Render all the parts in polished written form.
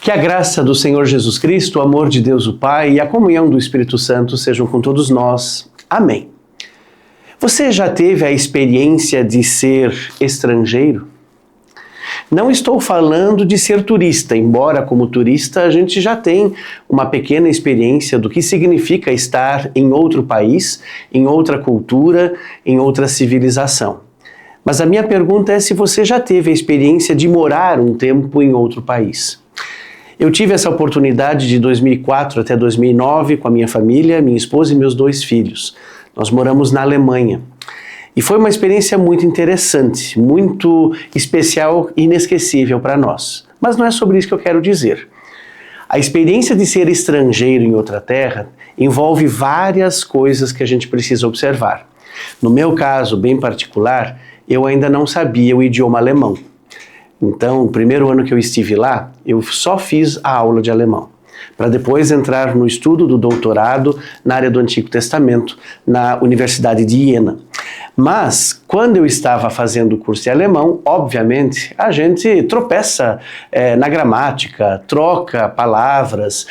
Que a graça do Senhor Jesus Cristo, o amor de Deus o Pai e a comunhão do Espírito Santo sejam com todos nós. Amém. Você já teve a experiência de ser estrangeiro? Não estou falando de ser turista, embora como turista a gente já tem uma pequena experiência do que significa estar em outro país, em outra cultura, em outra civilização. Mas a minha pergunta é se você já teve a experiência de morar um tempo em outro país. Eu tive essa oportunidade de 2004 até 2009 com a minha família, minha esposa e meus 2 filhos. Nós moramos na Alemanha. E foi uma experiência muito interessante, muito especial e inesquecível para nós. Mas não é sobre isso que eu quero dizer. A experiência de ser estrangeiro em outra terra envolve várias coisas que a gente precisa observar. No meu caso, bem particular, eu ainda não sabia o idioma alemão. Então, o primeiro ano que eu estive lá, eu só fiz a aula de alemão, para depois entrar no estudo do doutorado na área do Antigo Testamento, na Universidade de Iena. Mas, quando eu estava fazendo o curso de alemão, obviamente, a gente tropeça na gramática, troca palavras,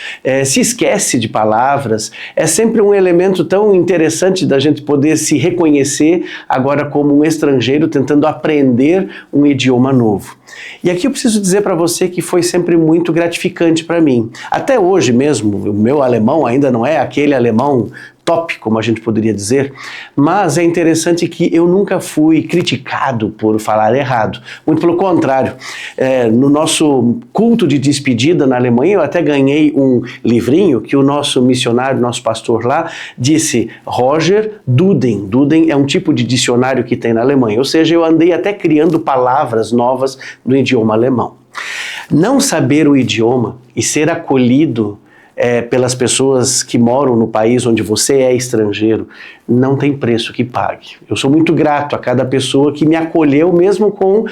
se esquece de palavras. É sempre um elemento tão interessante da gente poder se reconhecer agora como um estrangeiro tentando aprender um idioma novo. E aqui eu preciso dizer para você que foi sempre muito gratificante para mim. Até hoje mesmo, o meu alemão ainda não é aquele alemão top, como a gente poderia dizer, mas é interessante que eu nunca fui criticado por falar errado. Muito pelo contrário, no nosso culto de despedida na Alemanha, eu até ganhei um livrinho que o nosso missionário, nosso pastor lá, disse Roger Duden. Duden é um tipo de dicionário que tem na Alemanha, ou seja, eu andei até criando palavras novas no idioma alemão. Não saber o idioma e ser acolhido pelas pessoas que moram no país onde você é estrangeiro, não tem preço que pague. Eu sou muito grato a cada pessoa que me acolheu, mesmo com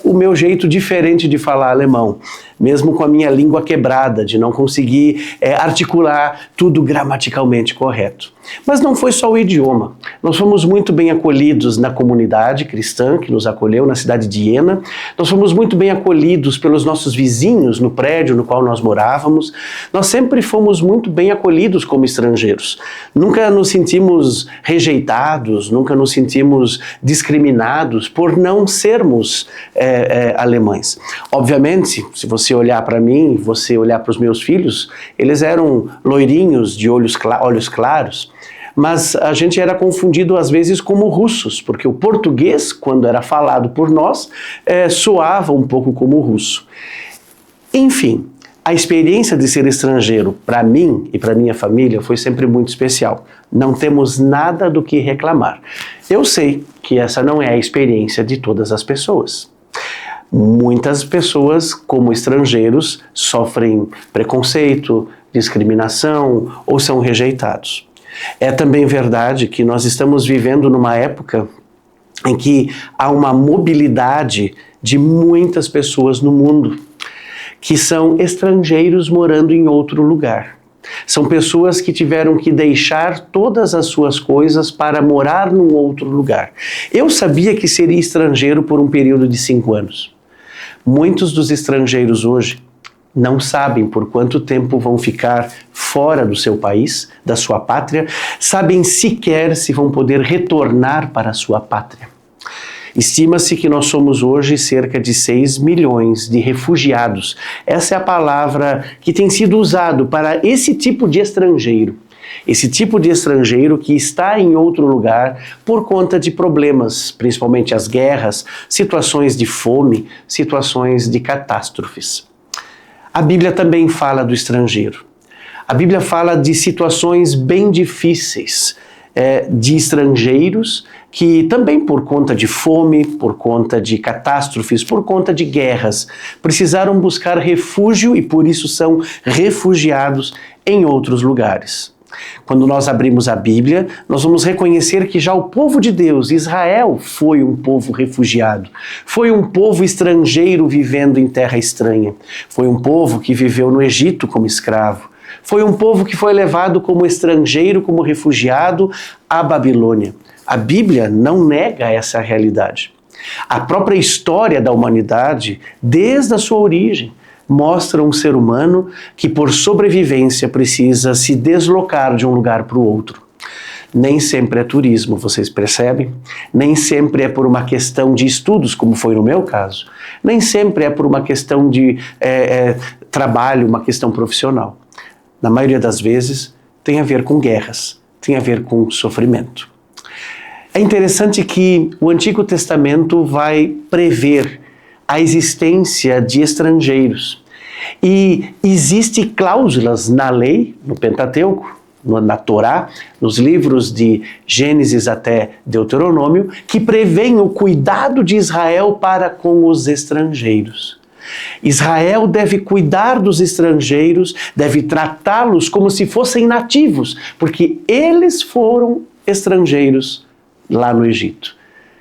o meu jeito diferente de falar alemão, mesmo com a minha língua quebrada, de não conseguir articular tudo gramaticalmente correto. Mas não foi só o idioma. Nós fomos muito bem acolhidos na comunidade cristã que nos acolheu na cidade de Iena. Nós fomos muito bem acolhidos pelos nossos vizinhos no prédio no qual nós morávamos. Nós sempre fomos muito bem acolhidos como estrangeiros. Nunca nos sentimos rejeitados, nunca nos sentimos discriminados por não sermos alemães. Obviamente, se você olhar para mim, você olhar para os meus filhos, eles eram loirinhos de olhos claros, mas a gente era confundido às vezes como russos, porque o português, quando era falado por nós, soava um pouco como russo. Enfim, a experiência de ser estrangeiro, para mim e para minha família, foi sempre muito especial. Não temos nada do que reclamar. Eu sei que essa não é a experiência de todas as pessoas. Muitas pessoas, como estrangeiros, sofrem preconceito, discriminação ou são rejeitados. É também verdade que nós estamos vivendo numa época em que há uma mobilidade de muitas pessoas no mundo que são estrangeiros morando em outro lugar. São pessoas que tiveram que deixar todas as suas coisas para morar num outro lugar. Eu sabia que seria estrangeiro por um período de 5 anos. Muitos dos estrangeiros hoje não sabem por quanto tempo vão ficar fora do seu país, da sua pátria, sabem sequer se vão poder retornar para a sua pátria. Estima-se que nós somos hoje cerca de 6 milhões de refugiados. Essa é a palavra que tem sido usado para esse tipo de estrangeiro. Esse tipo de estrangeiro que está em outro lugar por conta de problemas, principalmente as guerras, situações de fome, situações de catástrofes. A Bíblia também fala do estrangeiro. A Bíblia fala de situações bem difíceis, de estrangeiros que também por conta de fome, por conta de catástrofes, por conta de guerras, precisaram buscar refúgio e por isso são refugiados em outros lugares. Quando nós abrimos a Bíblia, nós vamos reconhecer que já o povo de Deus, Israel, foi um povo refugiado. Foi um povo estrangeiro vivendo em terra estranha. Foi um povo que viveu no Egito como escravo. Foi um povo que foi levado como estrangeiro, como refugiado à Babilônia. A Bíblia não nega essa realidade. A própria história da humanidade, desde a sua origem, mostra um ser humano que por sobrevivência precisa se deslocar de um lugar para o outro. Nem sempre é turismo, vocês percebem? Nem sempre é por uma questão de estudos, como foi no meu caso. Nem sempre é por uma questão de trabalho, uma questão profissional. Na maioria das vezes, tem a ver com guerras, tem a ver com sofrimento. É interessante que o Antigo Testamento vai prever a existência de estrangeiros. E existem cláusulas na lei, no Pentateuco, na Torá, nos livros de Gênesis até Deuteronômio, que prevêem o cuidado de Israel para com os estrangeiros. Israel deve cuidar dos estrangeiros, deve tratá-los como se fossem nativos, porque eles foram estrangeiros lá no Egito.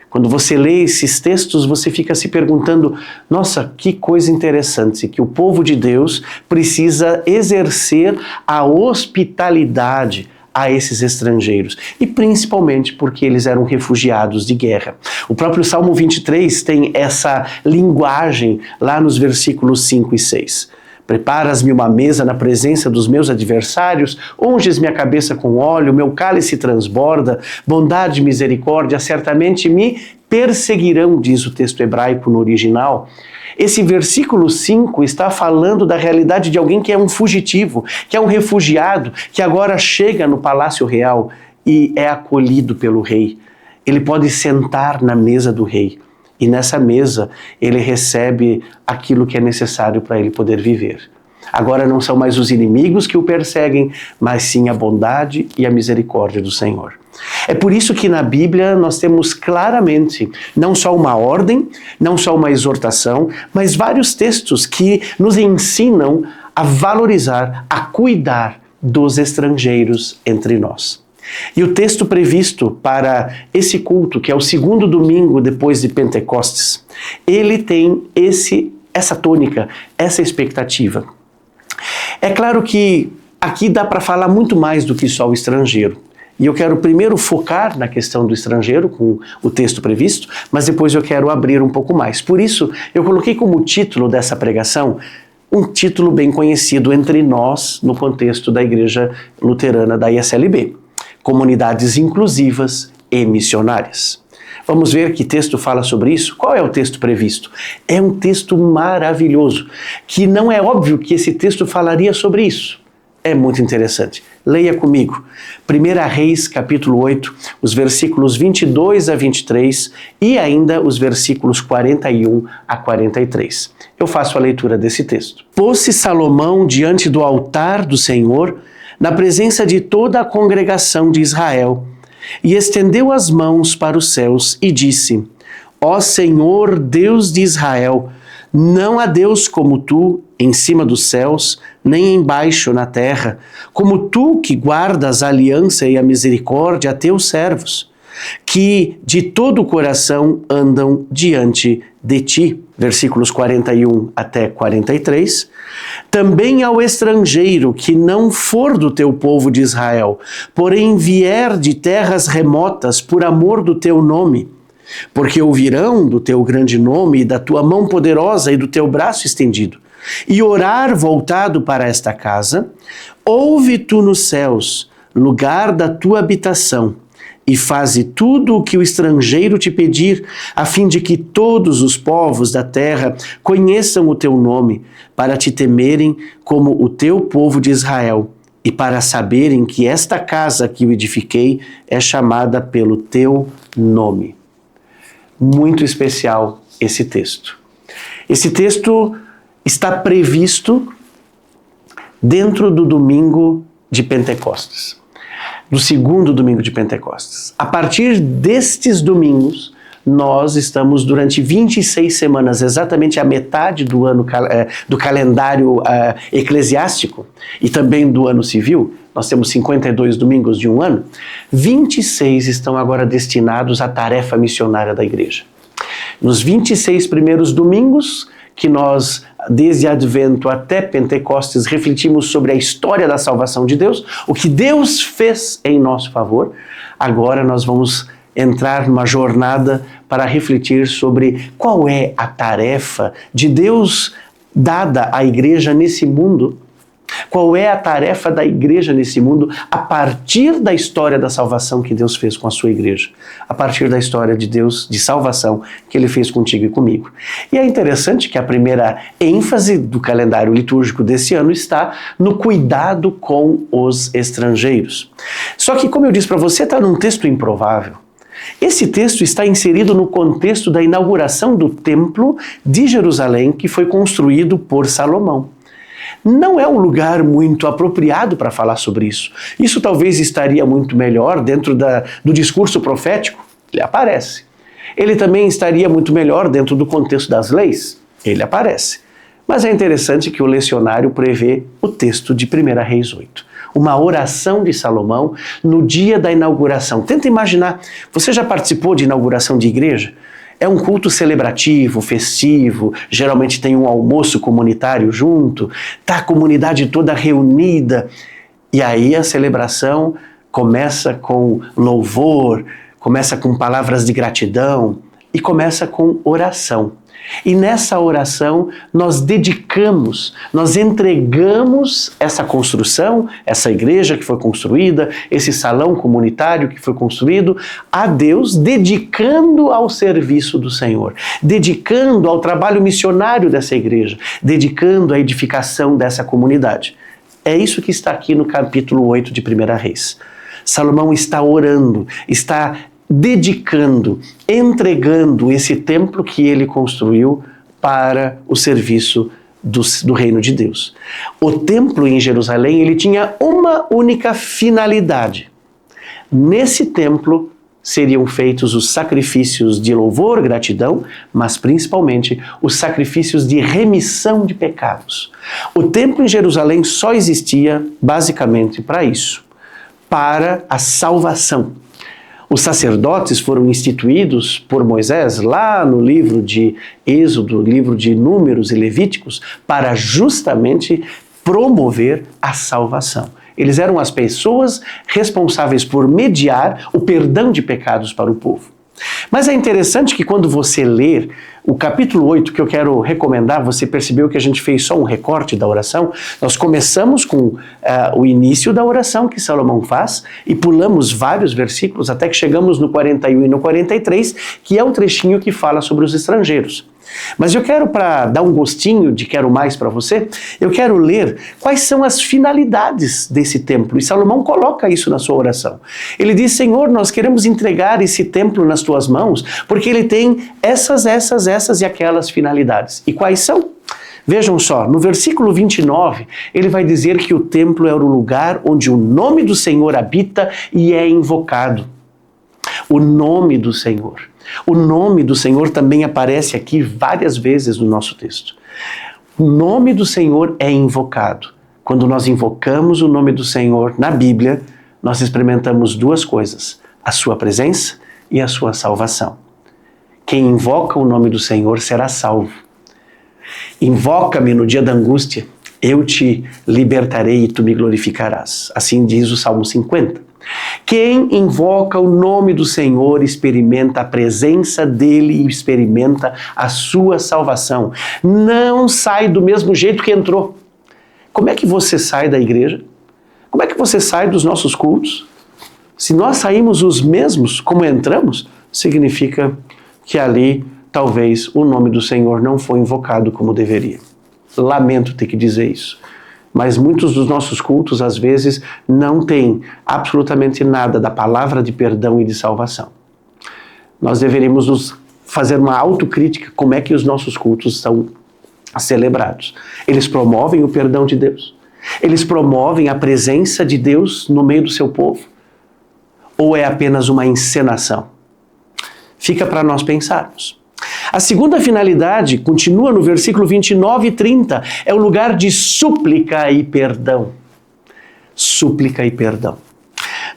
Quando você lê esses textos, você fica se perguntando, nossa, que coisa interessante, que o povo de Deus precisa exercer a hospitalidade a esses estrangeiros, e principalmente porque eles eram refugiados de guerra. O próprio Salmo 23 tem essa linguagem lá nos versículos 5 e 6. Preparas-me uma mesa na presença dos meus adversários, unges minha cabeça com óleo, meu cálice transborda, bondade e misericórdia certamente me perseguirão, diz o texto hebraico no original. Esse versículo 5 está falando da realidade de alguém que é um fugitivo, que é um refugiado, que agora chega no palácio real e é acolhido pelo rei. Ele pode sentar na mesa do rei. E nessa mesa ele recebe aquilo que é necessário para ele poder viver. Agora não são mais os inimigos que o perseguem, mas sim a bondade e a misericórdia do Senhor. É por isso que na Bíblia nós temos claramente não só uma ordem, não só uma exortação, mas vários textos que nos ensinam a valorizar, a cuidar dos estrangeiros entre nós. E o texto previsto para esse culto, que é o segundo domingo depois de Pentecostes, ele tem essa tônica, essa expectativa. É claro que aqui dá para falar muito mais do que só o estrangeiro. E eu quero primeiro focar na questão do estrangeiro, com o texto previsto, mas depois eu quero abrir um pouco mais. Por isso, eu coloquei como título dessa pregação um título bem conhecido entre nós no contexto da Igreja Luterana da ISLB. Comunidades inclusivas e missionárias. Vamos ver que texto fala sobre isso? Qual é o texto previsto? É um texto maravilhoso, que não é óbvio que esse texto falaria sobre isso. É muito interessante. Leia comigo. 1 Reis, capítulo 8, os versículos 22 a 23 e ainda os versículos 41 a 43. Eu faço a leitura desse texto. Pôs-se Salomão diante do altar do Senhor, na presença de toda a congregação de Israel, e estendeu as mãos para os céus e disse: Ó Senhor, Deus de Israel, não há Deus como tu em cima dos céus, nem embaixo na terra, como tu que guardas a aliança e a misericórdia a teus servos, que de todo o coração andam diante de ti. Versículos 41 até 43. Também ao estrangeiro que não for do teu povo de Israel, porém vier de terras remotas por amor do teu nome, porque ouvirão do teu grande nome e da tua mão poderosa e do teu braço estendido, e orar voltado para esta casa, ouve tu nos céus, lugar da tua habitação, e faze tudo o que o estrangeiro te pedir, a fim de que todos os povos da terra conheçam o teu nome, para te temerem como o teu povo de Israel, e para saberem que esta casa que eu edifiquei é chamada pelo teu nome. Muito especial esse texto. Esse texto está previsto dentro do domingo de Pentecostes. Do segundo domingo de Pentecostes. A partir destes domingos, nós estamos durante 26 semanas, exatamente a metade do ano do calendário eclesiástico e também do ano civil. Nós temos 52 domingos de um ano. 26 estão agora destinados à tarefa missionária da igreja. Nos 26 primeiros domingos, que nós, desde Advento até Pentecostes, refletimos sobre a história da salvação de Deus, o que Deus fez em nosso favor. Agora nós vamos entrar numa jornada para refletir sobre qual é a tarefa de Deus dada à igreja nesse mundo? Qual é a tarefa da igreja nesse mundo a partir da história da salvação que Deus fez com a sua igreja? A partir da história de Deus, de salvação, que Ele fez contigo e comigo. E é interessante que a primeira ênfase do calendário litúrgico desse ano está no cuidado com os estrangeiros. Só que, como eu disse para você, está num texto improvável. Esse texto está inserido no contexto da inauguração do Templo de Jerusalém, que foi construído por Salomão. Não é um lugar muito apropriado para falar sobre isso. Isso talvez estaria muito melhor dentro do discurso profético. Ele aparece. Ele também estaria muito melhor dentro do contexto das leis. Ele aparece. Mas é interessante que o lecionário prevê o texto de 1 Reis 8. Uma oração de Salomão no dia da inauguração. Tenta imaginar, você já participou de inauguração de igreja? É um culto celebrativo, festivo, geralmente tem um almoço comunitário junto, tá a comunidade toda reunida, e aí a celebração começa com louvor, começa com palavras de gratidão e começa com oração. E nessa oração nós entregamos essa construção, essa igreja que foi construída, esse salão comunitário que foi construído a Deus, dedicando ao serviço do Senhor, dedicando ao trabalho missionário dessa igreja, dedicando à edificação dessa comunidade. É isso que está aqui no capítulo 8 de 1 Reis. Salomão está orando, está dedicando, entregando esse templo que ele construiu para o serviço do reino de Deus. O templo em Jerusalém, ele tinha uma única finalidade. Nesse templo seriam feitos os sacrifícios de louvor, gratidão, mas principalmente os sacrifícios de remissão de pecados. O templo em Jerusalém só existia basicamente para isso, para a salvação. Os sacerdotes foram instituídos por Moisés lá no livro de Êxodo, livro de Números e Levíticos, para justamente promover a salvação. Eles eram as pessoas responsáveis por mediar o perdão de pecados para o povo. Mas é interessante que quando você ler o capítulo 8, que eu quero recomendar, você percebeu que a gente fez só um recorte da oração? Nós começamos com o início da oração que Salomão faz e pulamos vários versículos até que chegamos no 41 e no 43, que é o trechinho que fala sobre os estrangeiros. Mas eu quero, para dar um gostinho de quero mais para você, eu quero ler quais são as finalidades desse templo. E Salomão coloca isso na sua oração. Ele diz: Senhor, nós queremos entregar esse templo nas tuas mãos, porque ele tem essas e aquelas finalidades. E quais são? Vejam só, no versículo 29, ele vai dizer que o templo era o lugar onde o nome do Senhor habita e é invocado. O nome do Senhor. O nome do Senhor também aparece aqui várias vezes no nosso texto. O nome do Senhor é invocado. Quando nós invocamos o nome do Senhor na Bíblia, nós experimentamos duas coisas: a sua presença e a sua salvação. Quem invoca o nome do Senhor será salvo. Invoca-me no dia da angústia, eu te libertarei e tu me glorificarás. Assim diz o Salmo 50. Quem invoca o nome do Senhor experimenta a presença dele e experimenta a sua salvação. Não sai do mesmo jeito que entrou. Como é que você sai da igreja? Como é que você sai dos nossos cultos? Se nós saímos os mesmos como entramos, significa que ali talvez o nome do Senhor não foi invocado como deveria. Lamento ter que dizer isso. Mas muitos dos nossos cultos, às vezes, não têm absolutamente nada da palavra de perdão e de salvação. Nós deveríamos nos fazer uma autocrítica como é que os nossos cultos são celebrados. Eles promovem o perdão de Deus? Eles promovem a presença de Deus no meio do seu povo? Ou é apenas uma encenação? Fica para nós pensarmos. A segunda finalidade, continua no versículo 29 e 30, é o lugar de súplica e perdão. Súplica e perdão.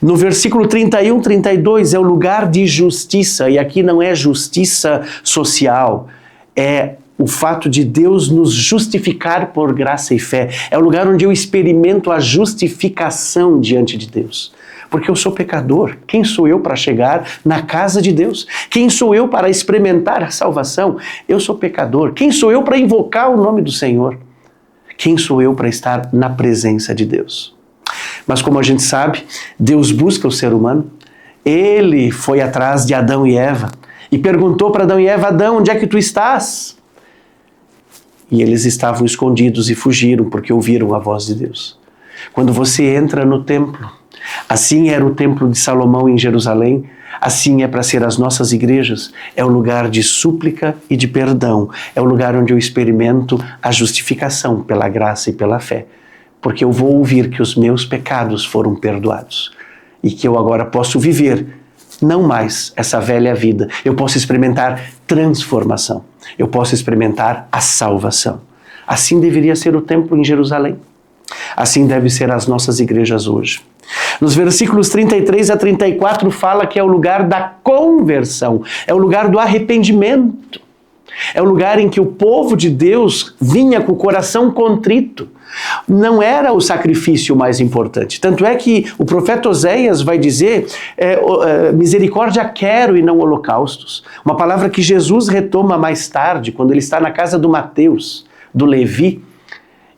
No versículo 31, 32, é o lugar de justiça, e aqui não é justiça social, é o fato de Deus nos justificar por graça e fé. É o lugar onde eu experimento a justificação diante de Deus. Porque eu sou pecador. Quem sou eu para chegar na casa de Deus? Quem sou eu para experimentar a salvação? Eu sou pecador. Quem sou eu para invocar o nome do Senhor? Quem sou eu para estar na presença de Deus? Mas como a gente sabe, Deus busca o ser humano. Ele foi atrás de Adão e Eva e perguntou para Adão e Eva: Adão, onde é que tu estás? E eles estavam escondidos e fugiram porque ouviram a voz de Deus. Quando você entra no templo, assim era o templo de Salomão em Jerusalém, assim é para ser as nossas igrejas. É o lugar de súplica e de perdão. É o lugar onde eu experimento a justificação pela graça e pela fé. Porque eu vou ouvir que os meus pecados foram perdoados e que eu agora posso viver não mais essa velha vida. Eu posso experimentar transformação. Eu posso experimentar a salvação. Assim deveria ser o templo em Jerusalém. Assim deve ser as nossas igrejas hoje. Nos versículos 33 a 34 fala que é o lugar da conversão, é o lugar do arrependimento. É o lugar em que o povo de Deus vinha com o coração contrito. Não era o sacrifício mais importante. Tanto é que o profeta Oséias vai dizer, misericórdia quero e não holocaustos. Uma palavra que Jesus retoma mais tarde, quando ele está na casa do Mateus, do Levi,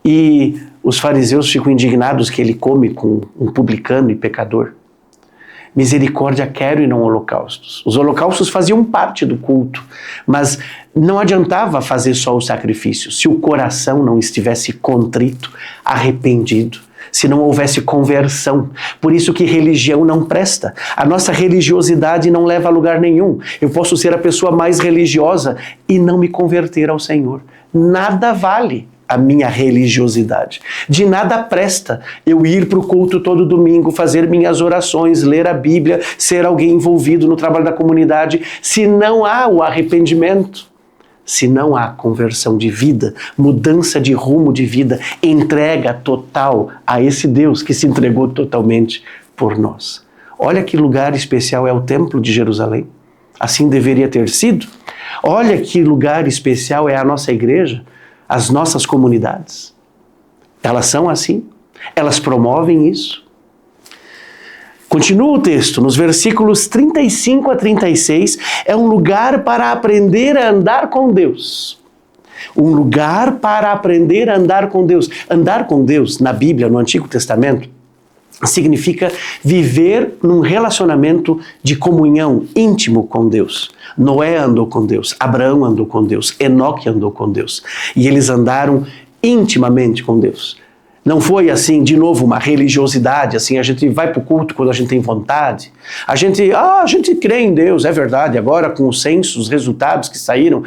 e os fariseus ficam indignados que ele come com um publicano e pecador. Misericórdia quero e não holocaustos. Os holocaustos faziam parte do culto, mas não adiantava fazer só o sacrifício se o coração não estivesse contrito, arrependido, se não houvesse conversão. Por isso que religião não presta. A nossa religiosidade não leva a lugar nenhum. Eu posso ser a pessoa mais religiosa e não me converter ao Senhor. Nada vale a minha religiosidade. De nada presta eu ir para o culto todo domingo, fazer minhas orações, ler a Bíblia, ser alguém envolvido no trabalho da comunidade, se não há o arrependimento, se não há conversão de vida, mudança de rumo de vida, entrega total a esse Deus que se entregou totalmente por nós. Olha que lugar especial é o Templo de Jerusalém. Assim deveria ter sido. Olha que lugar especial é a nossa igreja, as nossas comunidades. Elas são assim, elas promovem isso. Continua o texto, nos versículos 35 a 36, é um lugar para aprender a andar com Deus. Um lugar para aprender a andar com Deus. Andar com Deus, na Bíblia, no Antigo Testamento, significa viver num relacionamento de comunhão íntimo com Deus. Noé andou com Deus, Abraão andou com Deus, Enoque andou com Deus. E eles andaram intimamente com Deus. Não foi assim, de novo, uma religiosidade, assim, a gente vai para o culto quando a gente tem vontade. A gente crê em Deus, é verdade. Agora com o censo, os resultados que saíram,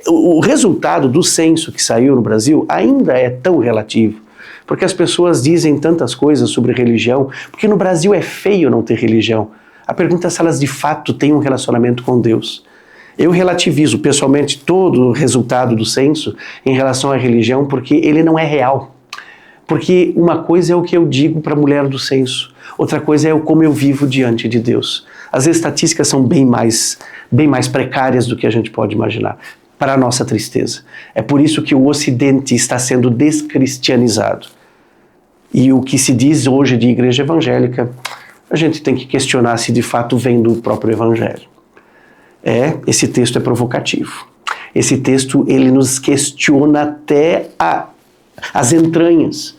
o resultado do censo que saiu no Brasil ainda é tão relativo. Porque as pessoas dizem tantas coisas sobre religião, porque no Brasil é feio não ter religião. A pergunta é se elas de fato têm um relacionamento com Deus. Eu relativizo pessoalmente todo o resultado do censo em relação à religião, porque ele não é real. Porque uma coisa é o que eu digo para a mulher do censo, outra coisa é como eu vivo diante de Deus. As estatísticas são bem mais precárias do que a gente pode imaginar, para a nossa tristeza. É por isso que o Ocidente está sendo descristianizado. E o que se diz hoje de igreja evangélica, a gente tem que questionar se de fato vem do próprio Evangelho. Esse texto é provocativo. Esse texto, ele nos questiona até as entranhas.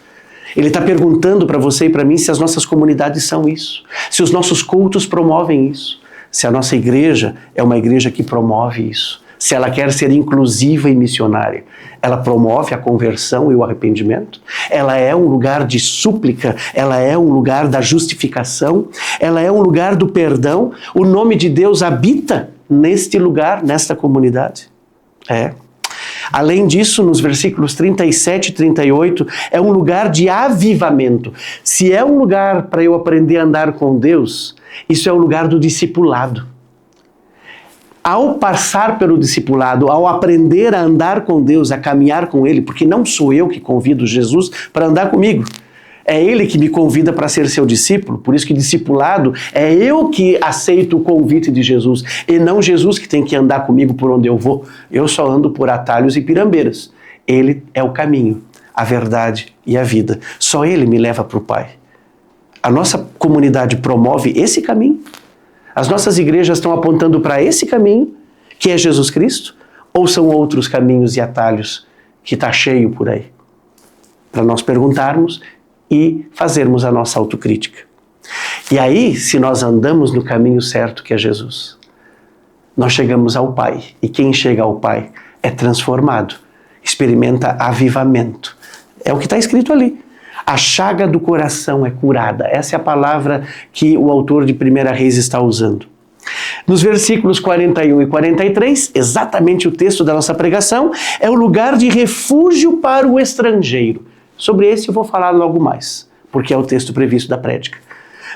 Ele está perguntando para você e para mim se as nossas comunidades são isso, se os nossos cultos promovem isso, se a nossa igreja é uma igreja que promove isso, se ela quer ser inclusiva e missionária. Ela promove a conversão e o arrependimento, ela é um lugar de súplica, ela é um lugar da justificação, ela é um lugar do perdão. O nome de Deus habita neste lugar, nesta comunidade. Além disso, nos versículos 37 e 38, é um lugar de avivamento. Se é um lugar para eu aprender a andar com Deus, isso é o lugar do discipulado. Ao passar pelo discipulado, ao aprender a andar com Deus, a caminhar com Ele, porque não sou eu que convido Jesus para andar comigo. É Ele que me convida para ser seu discípulo, por isso que discipulado é eu que aceito o convite de Jesus, e não Jesus que tem que andar comigo por onde eu vou. Eu só ando por atalhos e pirambeiras. Ele é o caminho, a verdade e a vida. Só Ele me leva para o Pai. A nossa comunidade promove esse caminho? As nossas igrejas estão apontando para esse caminho, que é Jesus Cristo? Ou são outros caminhos e atalhos que está cheio por aí? Para nós perguntarmos e fazermos a nossa autocrítica. E aí, se nós andamos no caminho certo, que é Jesus, nós chegamos ao Pai. E quem chega ao Pai é transformado, experimenta avivamento. É o que está escrito ali. A chaga do coração é curada. Essa é a palavra que o autor de 1 Reis está usando. Nos versículos 41 e 43, exatamente o texto da nossa pregação, é o lugar de refúgio para o estrangeiro. Sobre esse eu vou falar logo mais, porque é o texto previsto da prédica.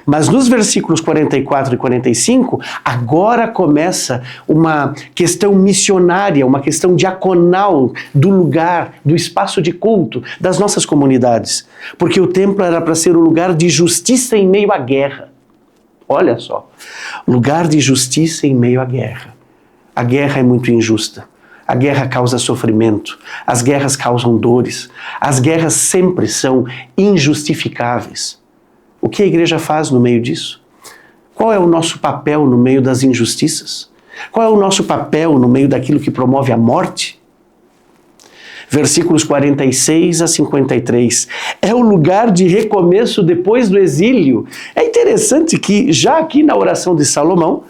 Mas nos versículos 44 e 45, agora começa uma questão missionária, uma questão diaconal do lugar, do espaço de culto das nossas comunidades. Porque o templo era para ser um lugar de justiça em meio à guerra. Olha só, lugar de justiça em meio à guerra. A guerra é muito injusta. A guerra causa sofrimento. As guerras causam dores. As guerras sempre são injustificáveis. O que a igreja faz no meio disso? Qual é o nosso papel no meio das injustiças? Qual é o nosso papel no meio daquilo que promove a morte? Versículos 46 a 53. É o lugar de recomeço depois do exílio. É interessante que já aqui na oração de Salomão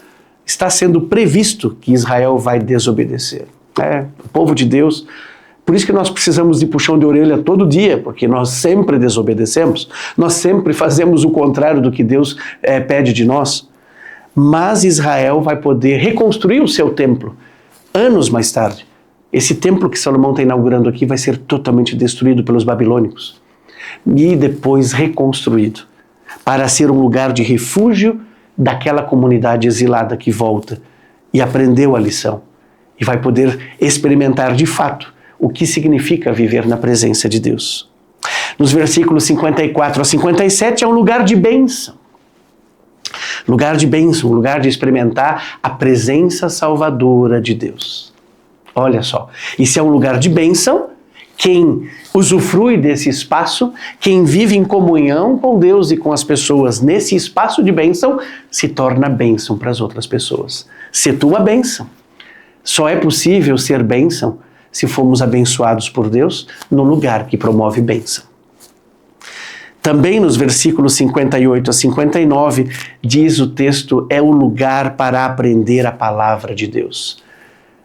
está sendo previsto que Israel vai desobedecer. O povo de Deus. Por isso que nós precisamos de puxão de orelha todo dia, porque nós sempre desobedecemos, nós sempre fazemos o contrário do que Deus pede de nós. Mas Israel vai poder reconstruir o seu templo anos mais tarde. Esse templo que Salomão está inaugurando aqui vai ser totalmente destruído pelos babilônicos e depois reconstruído para ser um lugar de refúgio daquela comunidade exilada que volta e aprendeu a lição e vai poder experimentar de fato o que significa viver na presença de Deus. Nos versículos 54 a 57 é um lugar de bênção. Lugar de bênção, um lugar de experimentar a presença salvadora de Deus. Olha só, e se é um lugar de bênção, quem usufrui desse espaço, quem vive em comunhão com Deus e com as pessoas nesse espaço de bênção, se torna bênção para as outras pessoas. Se tu uma bênção. Só é possível ser bênção se formos abençoados por Deus no lugar que promove bênção. Também nos versículos 58 a 59, diz o texto, é o lugar para aprender a palavra de Deus.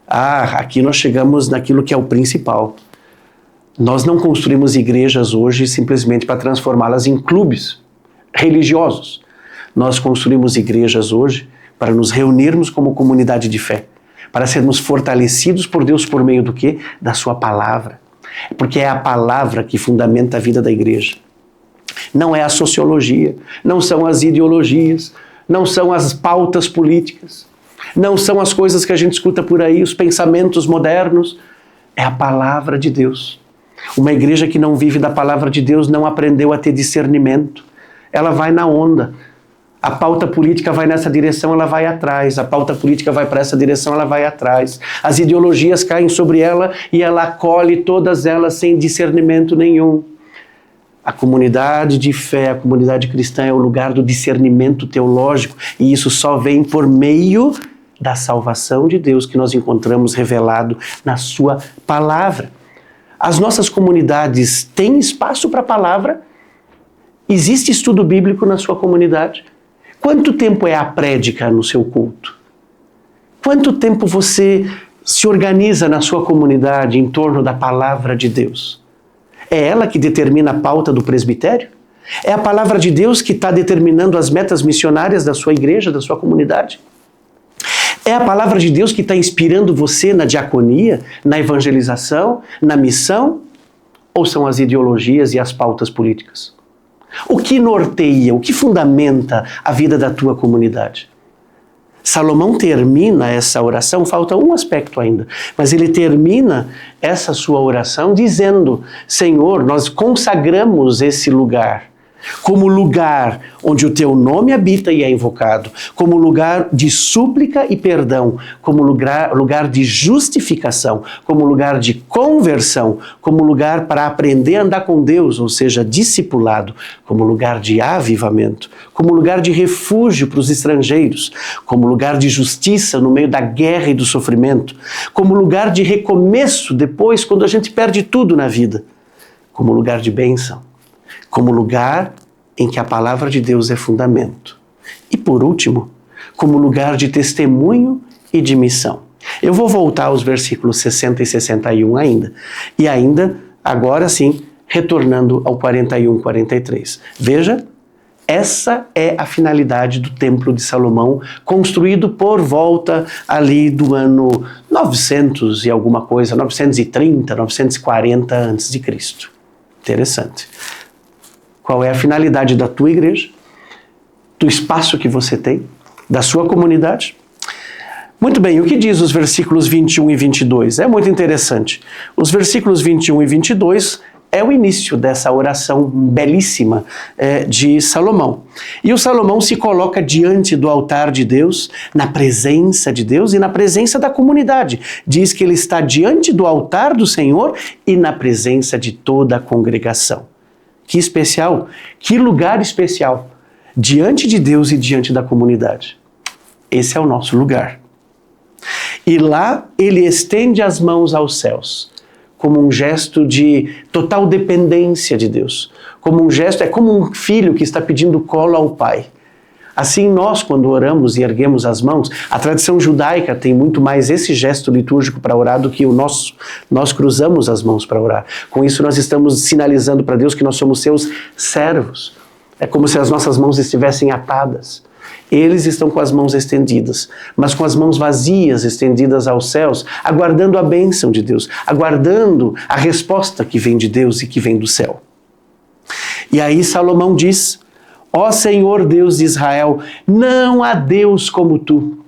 Aqui nós chegamos naquilo que é o principal. Nós não construímos igrejas hoje simplesmente para transformá-las em clubes religiosos. Nós construímos igrejas hoje para nos reunirmos como comunidade de fé, para sermos fortalecidos por Deus por meio do quê? Da sua palavra. Porque é a palavra que fundamenta a vida da igreja. Não é a sociologia, não são as ideologias, não são as pautas políticas, não são as coisas que a gente escuta por aí, os pensamentos modernos. É a palavra de Deus. Uma igreja que não vive da palavra de Deus não aprendeu a ter discernimento. Ela vai na onda. A pauta política vai nessa direção, ela vai atrás. A pauta política vai para essa direção, ela vai atrás. As ideologias caem sobre ela e ela acolhe todas elas sem discernimento nenhum. A comunidade de fé, a comunidade cristã é o lugar do discernimento teológico e isso só vem por meio da salvação de Deus que nós encontramos revelado na sua palavra. As nossas comunidades têm espaço para a palavra? Existe estudo bíblico na sua comunidade? Quanto tempo é a prédica no seu culto? Quanto tempo você se organiza na sua comunidade em torno da palavra de Deus? É ela que determina a pauta do presbitério? É a palavra de Deus que está determinando as metas missionárias da sua igreja, da sua comunidade? É a palavra de Deus que está inspirando você na diaconia, na evangelização, na missão? Ou são as ideologias e as pautas políticas? O que norteia, o que fundamenta a vida da tua comunidade? Salomão termina essa oração, falta um aspecto ainda, mas ele termina essa sua oração dizendo: Senhor, nós consagramos esse lugar como lugar onde o teu nome habita e é invocado, como lugar de súplica e perdão, como lugar de justificação, como lugar de conversão, como lugar para aprender a andar com Deus, ou seja, discipulado, como lugar de avivamento, como lugar de refúgio para os estrangeiros, como lugar de justiça no meio da guerra e do sofrimento, como lugar de recomeço depois, quando a gente perde tudo na vida, como lugar de bênção, como lugar em que a palavra de Deus é fundamento. E por último, como lugar de testemunho e de missão. Eu vou voltar aos versículos 60 e 61 ainda. E ainda, agora sim, retornando ao 41, 43. Veja, essa é a finalidade do Templo de Salomão, construído por volta ali do ano 900 e alguma coisa, 930, 940 a.C. Interessante. Qual é a finalidade da tua igreja, do espaço que você tem, da sua comunidade? Muito bem, o que diz os versículos 21 e 22? É muito interessante. Os versículos 21 e 22 é o início dessa oração belíssima de Salomão. E o Salomão se coloca diante do altar de Deus, na presença de Deus e na presença da comunidade. Diz que ele está diante do altar do Senhor e na presença de toda a congregação. Que especial, que lugar especial, diante de Deus e diante da comunidade. Esse é o nosso lugar. E lá ele estende as mãos aos céus, como um gesto de total dependência de Deus. Como um gesto, é como um filho que está pedindo colo ao pai. Assim nós, quando oramos e erguemos as mãos, a tradição judaica tem muito mais esse gesto litúrgico para orar do que o nosso. Nós cruzamos as mãos para orar. Com isso nós estamos sinalizando para Deus que nós somos seus servos. É como se as nossas mãos estivessem atadas. Eles estão com as mãos estendidas, mas com as mãos vazias estendidas aos céus, aguardando a bênção de Deus, aguardando a resposta que vem de Deus e que vem do céu. E aí Salomão diz: ó Senhor Deus de Israel, não há Deus como tu.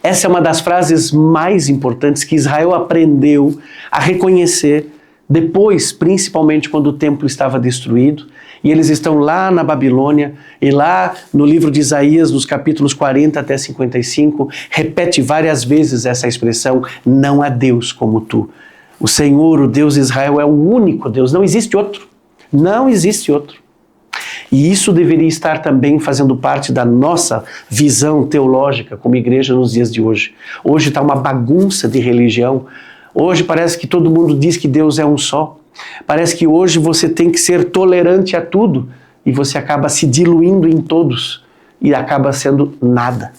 Essa é uma das frases mais importantes que Israel aprendeu a reconhecer depois, principalmente quando o templo estava destruído, e eles estão lá na Babilônia, e lá no livro de Isaías, nos capítulos 40 até 55, repete várias vezes essa expressão: não há Deus como tu. O Senhor, o Deus de Israel, é o único Deus, não existe outro. Não existe outro. E isso deveria estar também fazendo parte da nossa visão teológica como igreja nos dias de hoje. Hoje está uma bagunça de religião. Hoje parece que todo mundo diz que Deus é um só. Parece que hoje você tem que ser tolerante a tudo e você acaba se diluindo em todos e acaba sendo nada.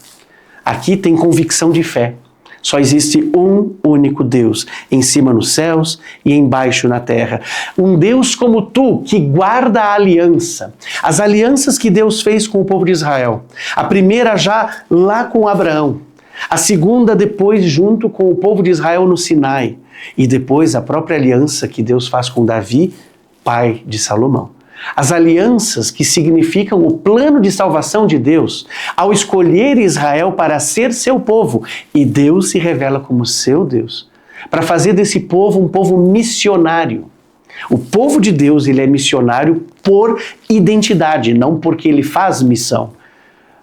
Aqui tem convicção de fé. Só existe um único Deus, em cima nos céus e embaixo na terra. Um Deus como tu, que guarda a aliança. As alianças que Deus fez com o povo de Israel. A primeira já lá com Abraão. A segunda depois junto com o povo de Israel no Sinai. E depois a própria aliança que Deus faz com Davi, pai de Salomão. As alianças que significam o plano de salvação de Deus ao escolher Israel para ser seu povo, e Deus se revela como seu Deus, para fazer desse povo um povo missionário. O povo de Deus, ele é missionário por identidade, não porque ele faz missão.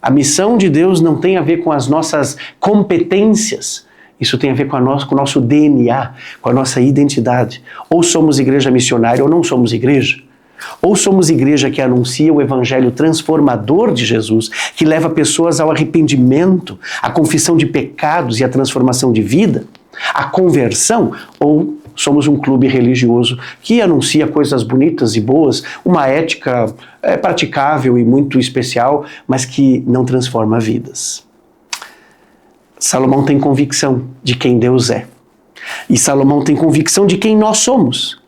A missão de Deus não tem a ver com as nossas competências. Isso tem a ver com o nosso DNA, com a nossa identidade. Ou somos igreja missionária ou não somos igreja. Ou somos igreja que anuncia o evangelho transformador de Jesus, que leva pessoas ao arrependimento, à confissão de pecados e à transformação de vida, à conversão, ou somos um clube religioso que anuncia coisas bonitas e boas, uma ética praticável e muito especial, mas que não transforma vidas. Salomão tem convicção de quem Deus é. E Salomão tem convicção de quem nós somos.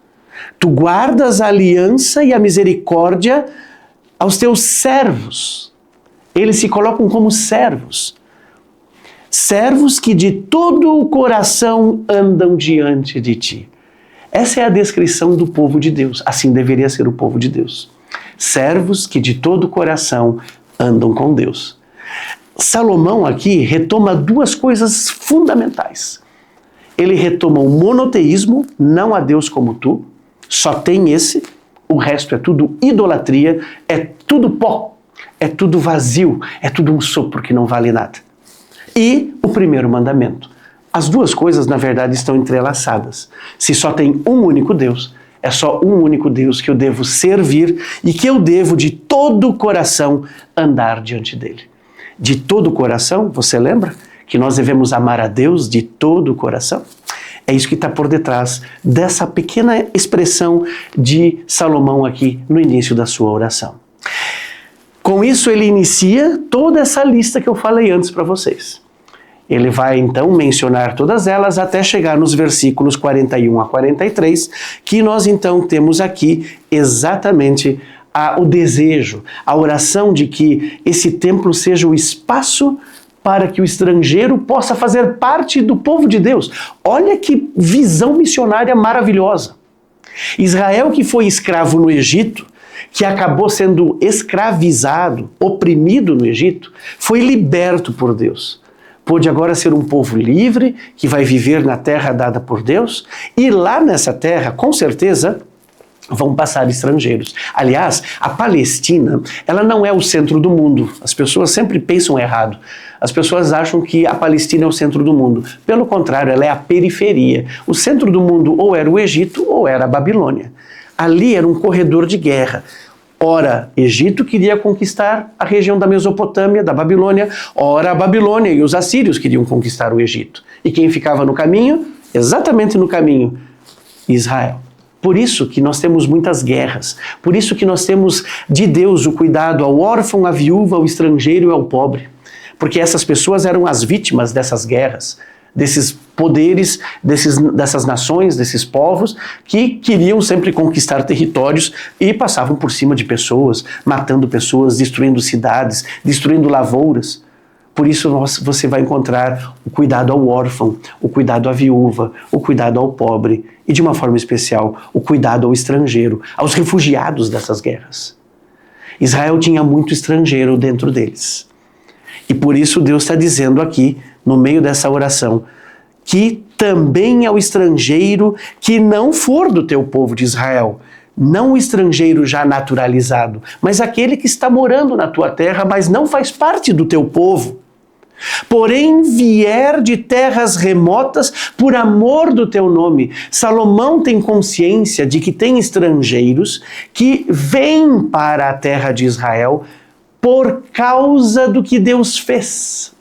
Tu guardas a aliança e a misericórdia aos teus servos. Eles se colocam como servos. Servos que de todo o coração andam diante de ti. Essa é a descrição do povo de Deus. Assim deveria ser o povo de Deus. Servos que de todo o coração andam com Deus. Salomão aqui retoma duas coisas fundamentais. Ele retoma o monoteísmo, não há Deus como tu, só tem esse, o resto é tudo idolatria, é tudo pó, é tudo vazio, é tudo um sopro que não vale nada. E o primeiro mandamento. As duas coisas, na verdade, estão entrelaçadas. Se só tem um único Deus, é só um único Deus que eu devo servir e que eu devo de todo o coração andar diante dele. De todo o coração, você lembra que nós devemos amar a Deus de todo o coração? É isso que está por detrás dessa pequena expressão de Salomão aqui no início da sua oração. Com isso ele inicia toda essa lista que eu falei antes para vocês. Ele vai então mencionar todas elas até chegar nos versículos 41 a 43, que nós então temos aqui exatamente o desejo, a oração de que esse templo seja o espaço para que o estrangeiro possa fazer parte do povo de Deus. Olha que visão missionária maravilhosa. Israel, que foi escravo no Egito, que acabou sendo escravizado, oprimido no Egito, foi liberto por Deus. Pôde agora ser um povo livre, que vai viver na terra dada por Deus, e lá nessa terra, com certeza, vão passar estrangeiros. Aliás, a Palestina, ela não é o centro do mundo. As pessoas sempre pensam errado. As pessoas acham que a Palestina é o centro do mundo. Pelo contrário, ela é a periferia. O centro do mundo ou era o Egito ou era a Babilônia. Ali era um corredor de guerra. Ora, Egito queria conquistar a região da Mesopotâmia, da Babilônia. Ora, a Babilônia e os assírios queriam conquistar o Egito. E quem ficava no caminho? Exatamente no caminho, Israel. Por isso que nós temos muitas guerras. Por isso que nós temos de Deus o cuidado ao órfão, à viúva, ao estrangeiro e ao pobre. Porque essas pessoas eram as vítimas dessas guerras, desses poderes, dessas nações, desses povos que queriam sempre conquistar territórios e passavam por cima de pessoas, matando pessoas, destruindo cidades, destruindo lavouras. Por isso você vai encontrar o cuidado ao órfão, o cuidado à viúva, o cuidado ao pobre e, de uma forma especial, o cuidado ao estrangeiro, aos refugiados dessas guerras. Israel tinha muito estrangeiro dentro deles. E por isso Deus está dizendo aqui, no meio dessa oração, que também ao estrangeiro que não for do teu povo de Israel, não o estrangeiro já naturalizado, mas aquele que está morando na tua terra, mas não faz parte do teu povo, porém vier de terras remotas por amor do teu nome. Salomão tem consciência de que tem estrangeiros que vêm para a terra de Israel por causa do que Deus fez.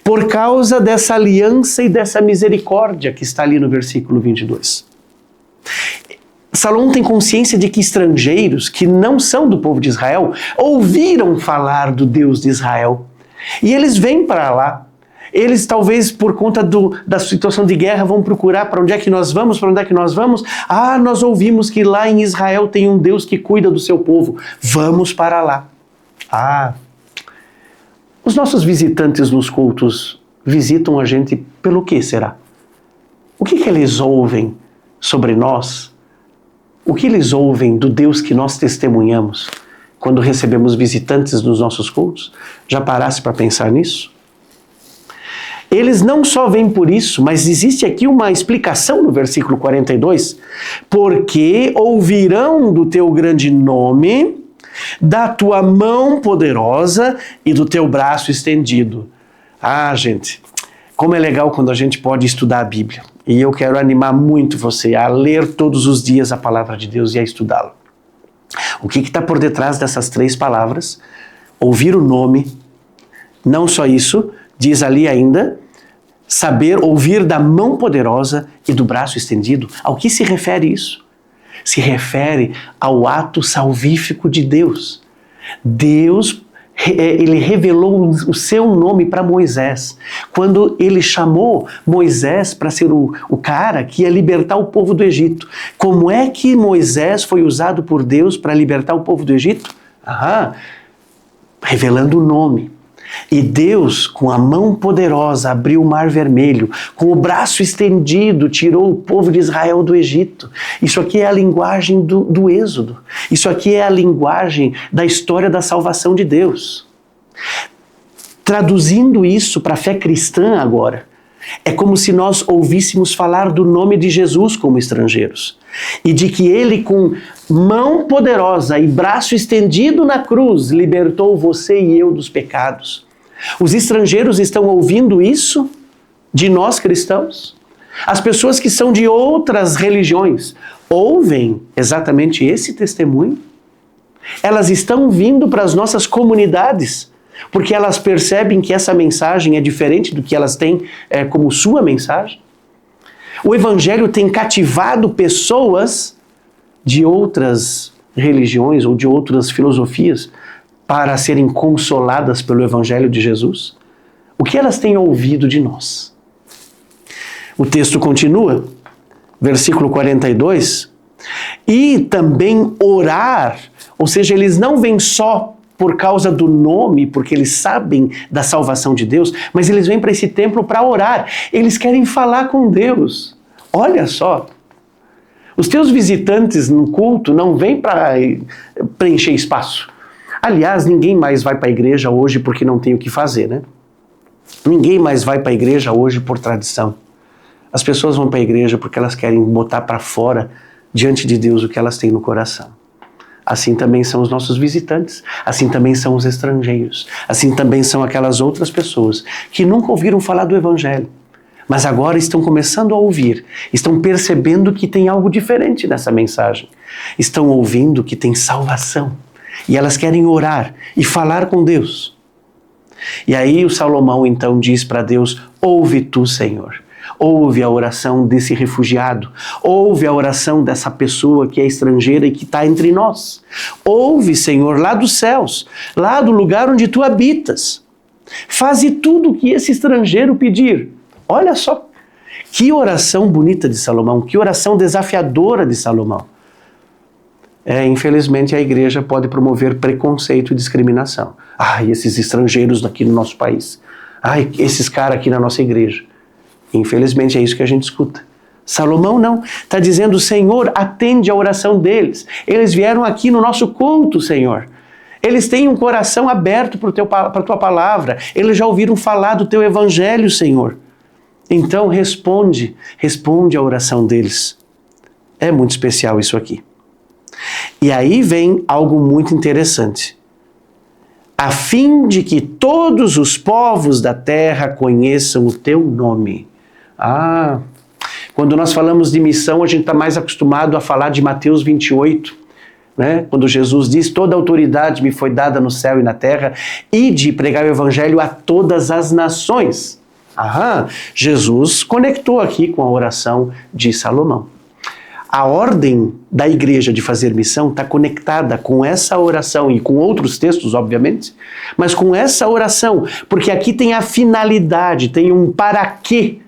Por causa dessa aliança e dessa misericórdia que está ali no versículo 22. Salomão tem consciência de que estrangeiros que não são do povo de Israel ouviram falar do Deus de Israel. E eles vêm para lá. Eles talvez por conta da situação de guerra vão procurar para onde é que nós vamos, para onde é que nós vamos. Ah, nós ouvimos que lá em Israel tem um Deus que cuida do seu povo. Vamos para lá. Ah, os nossos visitantes nos cultos visitam a gente pelo que será? O que eles ouvem sobre nós? O que eles ouvem do Deus que nós testemunhamos quando recebemos visitantes nos nossos cultos? Já parasse para pensar nisso? Eles não só vêm por isso, mas existe aqui uma explicação no versículo 42. Porque ouvirão do teu grande nome, da tua mão poderosa e do teu braço estendido. Ah, gente, como é legal quando a gente pode estudar a Bíblia. E eu quero animar muito você a ler todos os dias a palavra de Deus e a estudá-la. O que está por detrás dessas três palavras? Ouvir o nome. Não só isso, diz ali ainda, saber ouvir da mão poderosa e do braço estendido. Ao que se refere isso? Se refere ao ato salvífico de Deus. Deus, ele revelou o seu nome para Moisés. Quando ele chamou Moisés para ser o cara que ia libertar o povo do Egito. Como é que Moisés foi usado por Deus para libertar o povo do Egito? Revelando o nome. E Deus, com a mão poderosa, abriu o mar vermelho, com o braço estendido, tirou o povo de Israel do Egito. Isso aqui é a linguagem do Êxodo. Isso aqui é a linguagem da história da salvação de Deus. Traduzindo isso para a fé cristã agora, É como se nós ouvíssemos falar do nome de Jesus como estrangeiros. E de que ele, com mão poderosa e braço estendido na cruz, libertou você e eu dos pecados. Os estrangeiros estão ouvindo isso de nós cristãos? As pessoas que são de outras religiões ouvem exatamente esse testemunho? Elas estão vindo para as nossas comunidades porque elas percebem que essa mensagem é diferente do que elas têm como sua mensagem? O Evangelho tem cativado pessoas de outras religiões ou de outras filosofias para serem consoladas pelo Evangelho de Jesus? O que elas têm ouvido de nós? O texto continua, versículo 42, e também orar, ou seja, eles não vêm só por causa do nome, porque eles sabem da salvação de Deus, mas eles vêm para esse templo para orar. Eles querem falar com Deus. Olha só. Os teus visitantes no culto não vêm para preencher espaço. Aliás, ninguém mais vai para a igreja hoje porque não tem o que fazer, né? Ninguém mais vai para a igreja hoje por tradição. As pessoas vão para a igreja porque elas querem botar para fora, diante de Deus, o que elas têm no coração. Assim também são os nossos visitantes, assim também são os estrangeiros, assim também são aquelas outras pessoas que nunca ouviram falar do Evangelho, mas agora estão começando a ouvir, estão percebendo que tem algo diferente nessa mensagem, estão ouvindo que tem salvação e elas querem orar e falar com Deus. E aí o Salomão então diz para Deus: ouve tu, Senhor. Ouve a oração desse refugiado, ouve a oração dessa pessoa que é estrangeira e que está entre nós. Ouve, Senhor, lá dos céus, lá do lugar onde tu habitas. Faze tudo o que esse estrangeiro pedir. Olha só, que oração bonita de Salomão, que oração desafiadora de Salomão. Infelizmente a igreja pode promover preconceito e discriminação. Ai, esses estrangeiros aqui no nosso país. Ai, esses caras aqui na nossa igreja. Infelizmente é isso que a gente escuta. Salomão não, está dizendo: Senhor, atende a oração deles. Eles vieram aqui no nosso culto, Senhor. Eles têm um coração aberto para a tua palavra. Eles já ouviram falar do teu evangelho, Senhor. Então responde a oração deles. É muito especial isso aqui. E aí vem algo muito interessante. A fim de que todos os povos da terra conheçam o teu nome. Quando nós falamos de missão, a gente está mais acostumado a falar de Mateus 28, né? Quando Jesus diz: toda autoridade me foi dada no céu e na terra, e de pregar o evangelho a todas as nações. Jesus conectou aqui com a oração de Salomão. A ordem da igreja de fazer missão está conectada com essa oração e com outros textos, obviamente, mas com essa oração, porque aqui tem a finalidade, tem um para quê.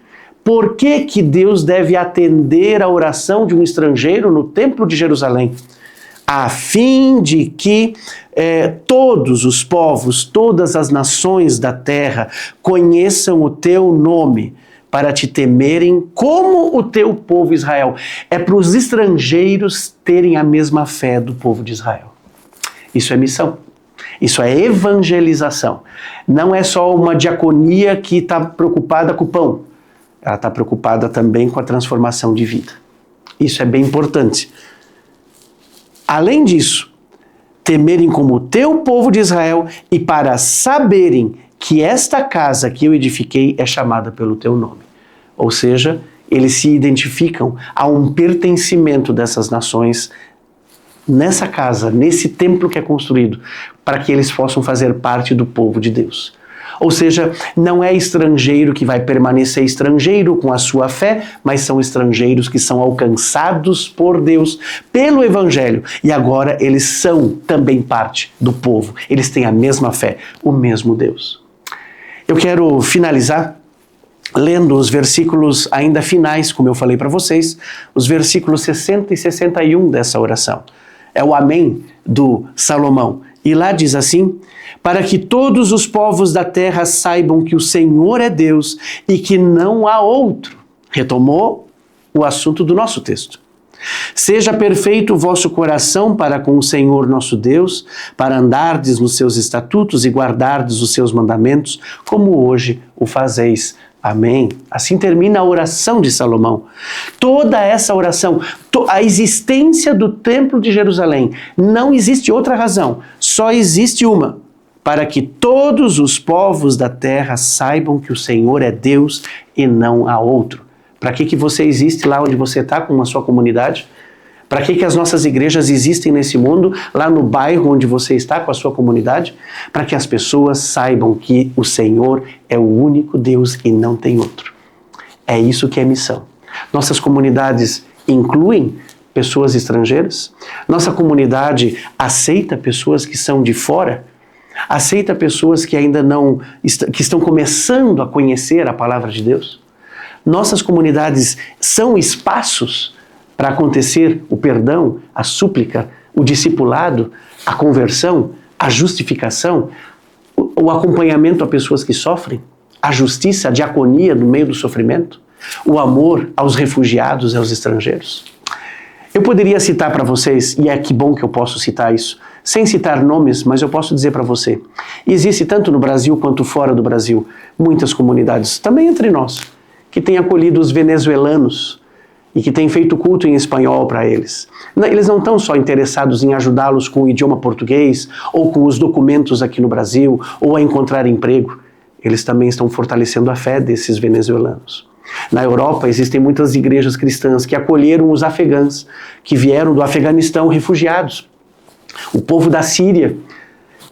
Por que que Deus deve atender a oração de um estrangeiro no Templo de Jerusalém? A fim de que todos os povos, todas as nações da terra conheçam o teu nome, para te temerem como o teu povo Israel. É para os estrangeiros terem a mesma fé do povo de Israel. Isso é missão. Isso é evangelização. Não é só uma diaconia que está preocupada com o pão. Ela está preocupada também com a transformação de vida. Isso é bem importante. Além disso, temerem como o teu povo de Israel e para saberem que esta casa que eu edifiquei é chamada pelo teu nome. Ou seja, eles se identificam a um pertencimento dessas nações nessa casa, nesse templo que é construído, para que eles possam fazer parte do povo de Deus. Ou seja, não é estrangeiro que vai permanecer estrangeiro com a sua fé, mas são estrangeiros que são alcançados por Deus pelo Evangelho. E agora eles são também parte do povo. Eles têm a mesma fé, o mesmo Deus. Eu quero finalizar lendo os versículos ainda finais, como eu falei para vocês, os versículos 60 e 61 dessa oração. É o amém do Salomão. E lá diz assim: para que todos os povos da terra saibam que o Senhor é Deus e que não há outro. Retomou o assunto do nosso texto. Seja perfeito o vosso coração para com o Senhor nosso Deus, para andardes nos seus estatutos e guardardes os seus mandamentos, como hoje o fazeis. Amém. Assim termina a oração de Salomão. Toda essa oração, a existência do Templo de Jerusalém, não existe outra razão, só existe uma: para que todos os povos da terra saibam que o Senhor é Deus e não há outro. Para que você existe lá onde você está com a sua comunidade? Para que as nossas igrejas existem nesse mundo, lá no bairro onde você está com a sua comunidade? Para que as pessoas saibam que o Senhor é o único Deus e não tem outro. É isso que é missão. Nossas comunidades incluem pessoas estrangeiras? Nossa comunidade aceita pessoas que são de fora? Aceita pessoas que ainda não, que estão começando a conhecer a palavra de Deus? Nossas comunidades são espaços para acontecer o perdão, a súplica, o discipulado, a conversão, a justificação, o acompanhamento a pessoas que sofrem, a justiça, a diaconia no meio do sofrimento, o amor aos refugiados e aos estrangeiros. Eu poderia citar para vocês, e é que bom que eu posso citar isso, sem citar nomes, mas eu posso dizer para você, existe tanto no Brasil quanto fora do Brasil, muitas comunidades, também entre nós, que têm acolhido os venezuelanos, e que tem feito culto em espanhol para eles. Eles não estão só interessados em ajudá-los com o idioma português, ou com os documentos aqui no Brasil, ou a encontrar emprego. Eles também estão fortalecendo a fé desses venezuelanos. Na Europa existem muitas igrejas cristãs que acolheram os afegãs, que vieram do Afeganistão refugiados, o povo da Síria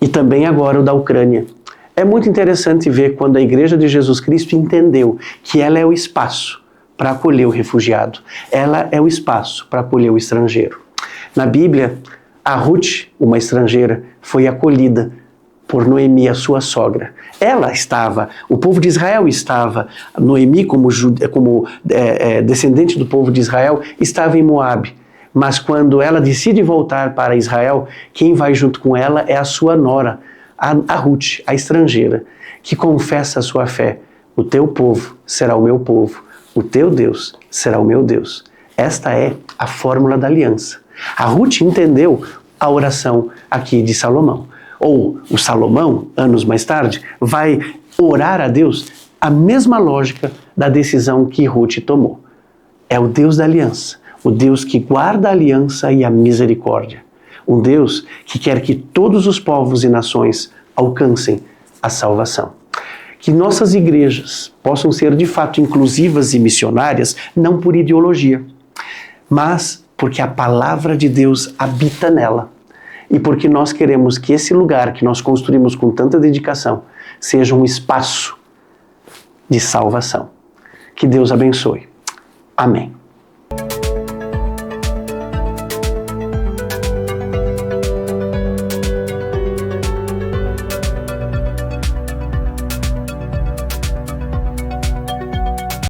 e também agora o da Ucrânia. É muito interessante ver quando a Igreja de Jesus Cristo entendeu que ela é o espaço para acolher o refugiado. Ela é o espaço para acolher o estrangeiro. Na Bíblia, a Ruth, uma estrangeira, foi acolhida por Noemi, a sua sogra. Ela estava, o povo de Israel estava, Noemi como descendente do povo de Israel, estava em Moabe. Mas quando ela decide voltar para Israel, quem vai junto com ela é a sua nora, a Ruth, a estrangeira, que confessa a sua fé. O teu povo será o meu povo. O teu Deus será o meu Deus. Esta é a fórmula da aliança. A Ruth entendeu a oração aqui de Salomão. Ou o Salomão, anos mais tarde, vai orar a Deus a mesma lógica da decisão que Ruth tomou. É o Deus da aliança, o Deus que guarda a aliança e a misericórdia. Um Deus que quer que todos os povos e nações alcancem a salvação. Que nossas igrejas possam ser de fato inclusivas e missionárias, não por ideologia, mas porque a palavra de Deus habita nela e porque nós queremos que esse lugar que nós construímos com tanta dedicação seja um espaço de salvação. Que Deus abençoe. Amém.